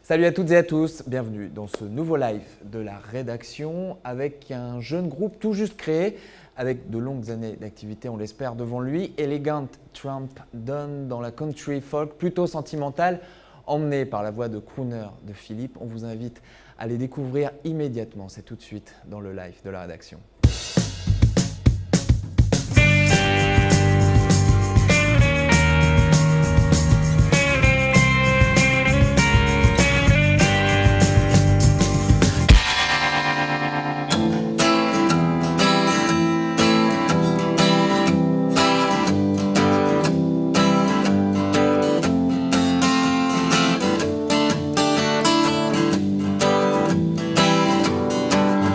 Salut à toutes et à tous, bienvenue dans ce nouveau live de la rédaction avec un jeune groupe tout juste créé, avec de longues années d'activité, on l'espère, devant lui. Elegant Tramp donne dans la country folk plutôt sentimentale, emmené par la voix de crooner de Philippe. On vous invite à les découvrir immédiatement, c'est tout de suite dans le live de la rédaction.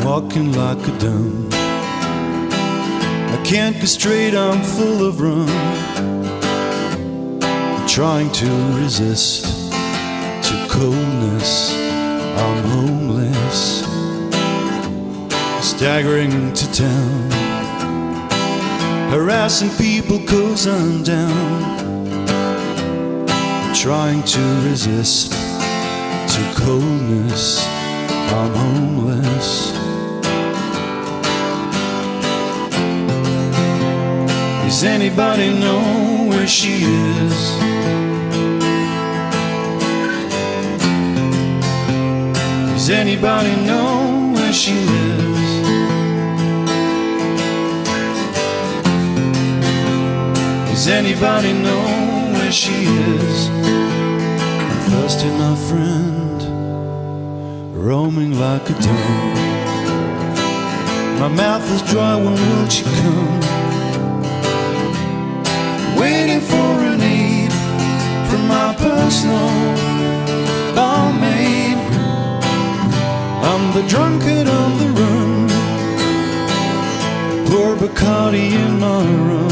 Walking like a dumb, I can't go straight, I'm full of rum. I'm trying to resist to coldness, I'm homeless. Staggering to town, harassing people 'cause I'm down. I'm trying to resist to coldness, I'm homeless. Does anybody know where she is? Does anybody know where she lives? Does anybody know where she is? I'm thirsty, my friend, roaming like a dog. My mouth is dry, when will she come? Waiting for an aid from my personal barmaid. I'm the drunkard on the run, pour Bacardi in my rum.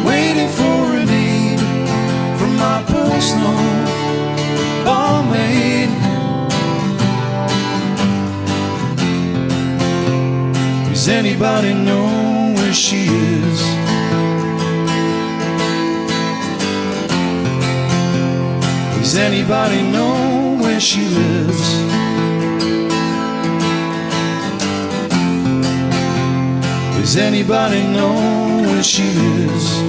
Waiting for an aid from my personal barmaid. Does anybody know where she is? Does anybody know where she lives? Does anybody know where she lives?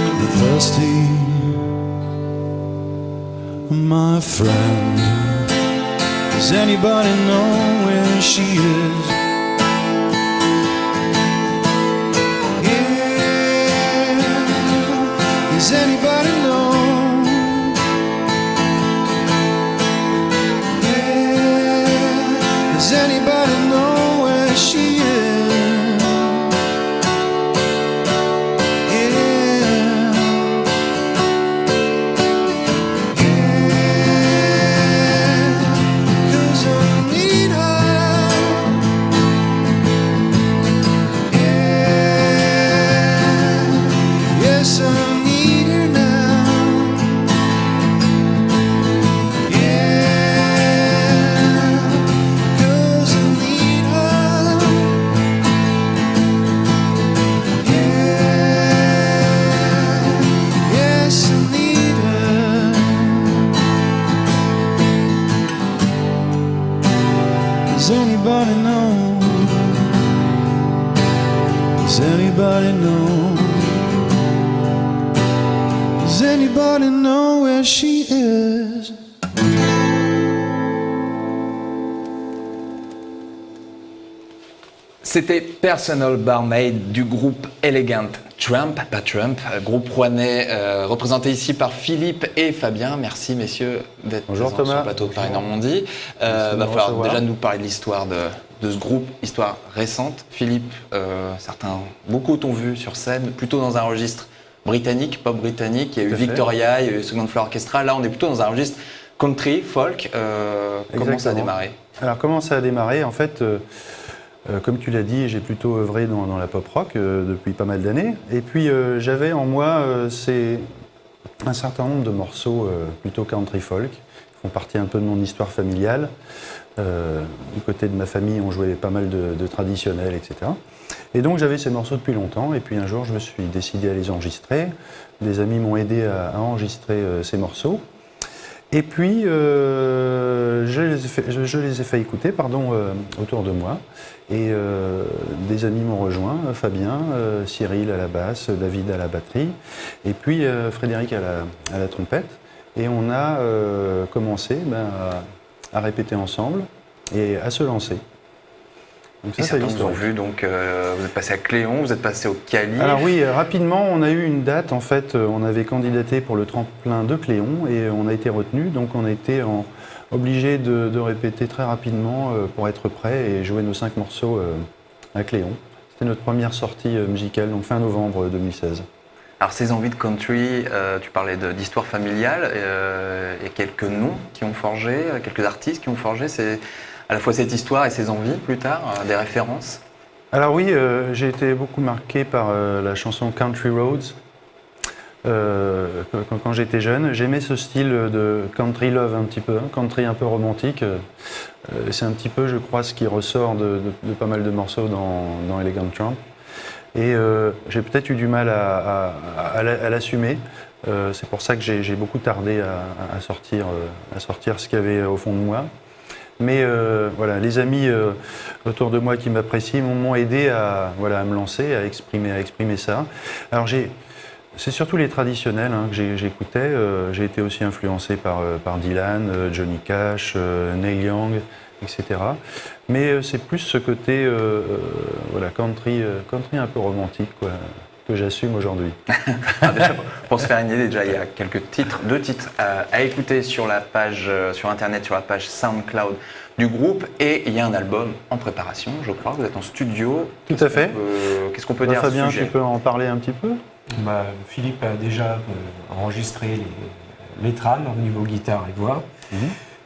I'm thirsty, my friend. Does anybody know where she is? Yeah, does anybody know? Does anybody know where she is? Yeah, yeah, 'cause I need her. Yeah, yes, I need her now. Does anybody know? Does anybody know? Does anybody know where she is? C'était Personal Barmaid du groupe Elegant Tramp, pas Trump, groupe rouennais représenté ici par Philippe et Fabien. Merci messieurs d'être présents sur le plateau de Paris Normandie. Va falloir déjà nous parler de l'histoire de ce groupe, histoire récente. Philippe, beaucoup t'ont vu sur scène, plutôt dans un registre britannique, pop britannique. Il y a eu Victoria, il y a eu Second Floor Orchestra. Là, on est plutôt dans un registre country, folk. Comment ça a démarré? Alors, comment ça a démarré? En fait, comme tu l'as dit, j'ai plutôt œuvré dans la pop rock depuis pas mal d'années. Et puis, j'avais en moi un certain nombre de morceaux plutôt country folk, qui font partie un peu de mon histoire familiale. Du côté de ma famille, on jouait pas mal de traditionnels, etc. Et donc j'avais ces morceaux depuis longtemps, et puis un jour je me suis décidé à les enregistrer. Des amis m'ont aidé à enregistrer ces morceaux. Et puis, je les ai fait écouter autour de moi. Et des amis m'ont rejoint, Fabien, Cyril à la basse, David à la batterie, et puis Frédéric à la trompette. Et on a commencé à répéter ensemble et à se lancer. Donc ça, certains vous ont vu, donc vous êtes passé à Cléon, vous êtes passé au Calife. Alors oui, rapidement, on a eu une date, en fait, on avait candidaté pour le tremplin de Cléon et on a été retenu, donc on a été obligé de répéter très rapidement pour être prêt et jouer nos 5 morceaux à Cléon. C'était notre première sortie musicale, donc fin novembre 2016. Alors ces envies de country, tu parlais d'histoire familiale, il y a quelques noms qui ont forgé, quelques artistes qui ont forgé à la fois cette histoire et ces envies plus tard, des références. Alors oui, j'ai été beaucoup marqué par la chanson Country Roads. Quand j'étais jeune, j'aimais ce style de country love un petit peu, country un peu romantique. C'est un petit peu, je crois, ce qui ressort de pas mal de morceaux dans Elegant Tramp. Et j'ai peut-être eu du mal à l'assumer. C'est pour ça que j'ai beaucoup tardé à sortir ce qu'il y avait au fond de moi. Mais voilà, les amis autour de moi qui m'apprécient m'ont aidé à me lancer, à exprimer ça. Alors c'est surtout les traditionnels que j'écoutais. J'ai été aussi influencé par Dylan, Johnny Cash, Neil Young, etc. Mais c'est plus ce côté country un peu romantique que j'assume aujourd'hui. Pour se faire une idée, déjà il y a deux titres à écouter sur la page, sur internet, sur la page SoundCloud du groupe, et il y a un album en préparation, je crois. Vous êtes en studio. Tout à fait. Qu'est-ce qu'on peut dire Fabien, à ce sujet ? tu peux en parler un petit peu ? Philippe a déjà enregistré les trames au niveau guitare et voix.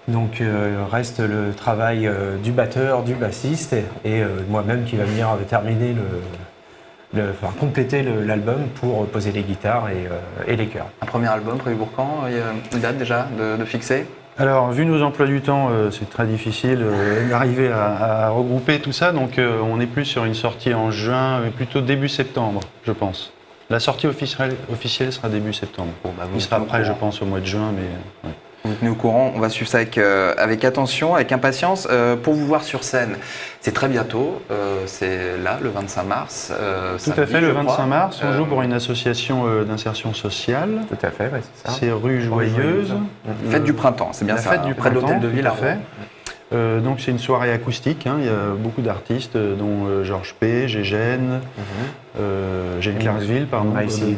Donc reste le travail du batteur, du bassiste et moi-même qui va venir terminer compléter l'album pour poser les guitares et les chœurs. Un premier album prévu pour quand ? Il y a une date déjà de fixer ? Alors, vu nos emplois du temps, c'est très difficile d'arriver à regrouper tout ça. Donc, on est plus sur une sortie en juin, mais plutôt début septembre, je pense. La sortie officielle sera début septembre. Il sera prêt, je pense, au mois de juin, mais... Ouais. Vous tenez au courant, on va suivre ça avec attention, avec impatience. Pour vous voir sur scène, c'est très bientôt, c'est là, le 25 mars. Tout à fait, le 25 mars, on joue pour une association d'insertion sociale. Tout à fait, ouais, c'est ça. C'est rue Joyeuse. Fête du printemps, c'est bien ça, fête du près de l'hôtel de ville à Rouen. Donc c'est une soirée acoustique, il y a beaucoup d'artistes, dont Georges P, Gégène, Jane Clarksville, My Silly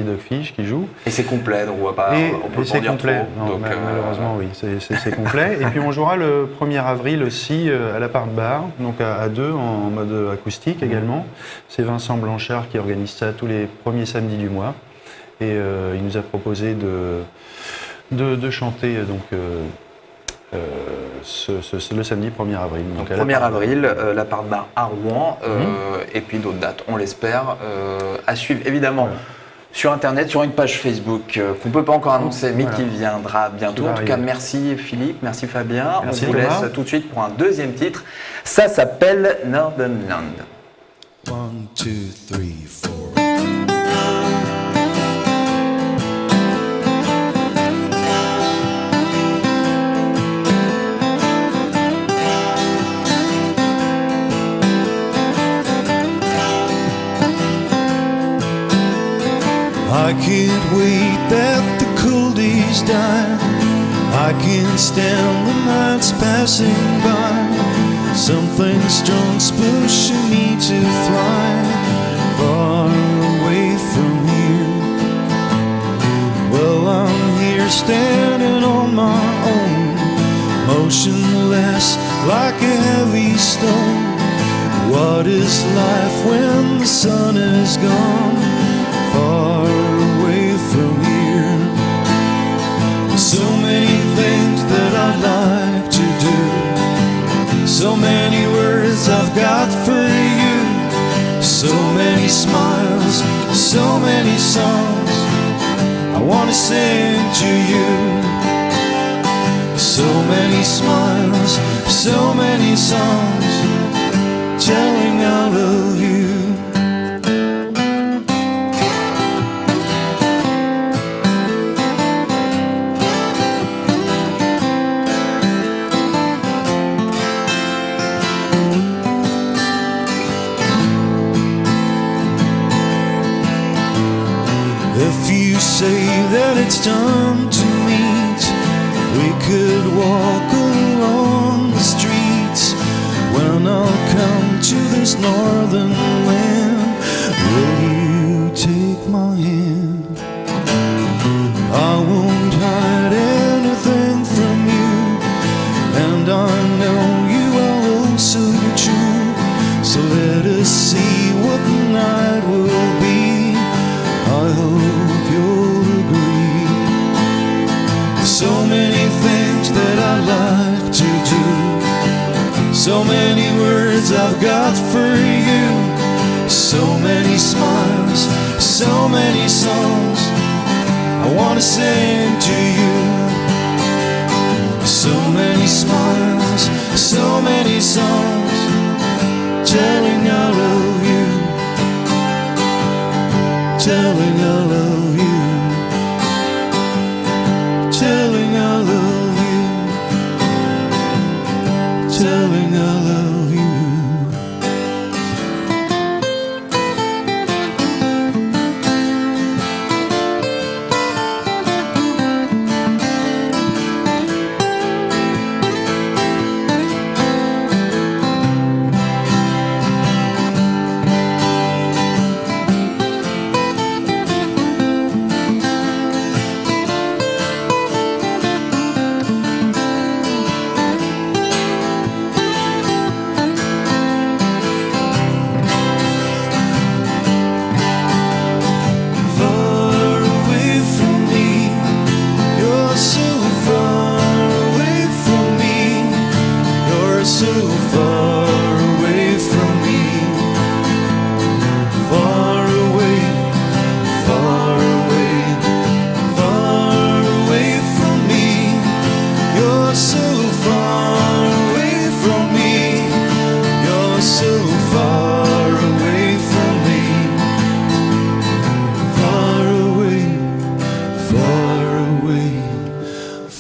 Dogfish qui joue. Et c'est complet, donc on va pas c'est complet. Non, donc, malheureusement oui, c'est complet. Et puis on jouera le 1er avril aussi à la Part Bar, donc à deux en mode acoustique également. C'est Vincent Blanchard qui organise ça tous les premiers samedis du mois. Et il nous a proposé de chanter le samedi 1er avril. Donc 1er avril, la Part Bar à Rouen, et puis d'autres dates, on l'espère, à suivre évidemment sur internet, sur une page Facebook qu'on ne peut pas encore annoncer, mais qui viendra bientôt. En tout cas, merci Philippe, merci Fabien. Merci on vous Thomas. Laisse tout de suite pour un deuxième titre. Ça s'appelle Northern Land. 1, 2, 3, 4. I can't wait that the cold days die. I can't stand the nights passing by. Something strong's pushing me to fly far away from here. Well, I'm here standing on my own, motionless like a heavy stone. What is life when the sun is gone? Far away from here. So many things that I'd like to do, so many words I've got for you, so many smiles, so many songs I want to sing to you. So many smiles, so many songs telling out of you. say that it's time to meet. We could walk along the streets when I'll come to this northern land. Will you take my hand? I won't hide anything from you, and I know you are also true. So let us see what the night will be. I hope you'll agree. So many things that I like to do, so many words I've got for you, so many smiles, so many songs I wanna sing to you. So many smiles, so many songs telling I love you, telling I love you, telling I love you, telling I love you.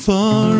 Far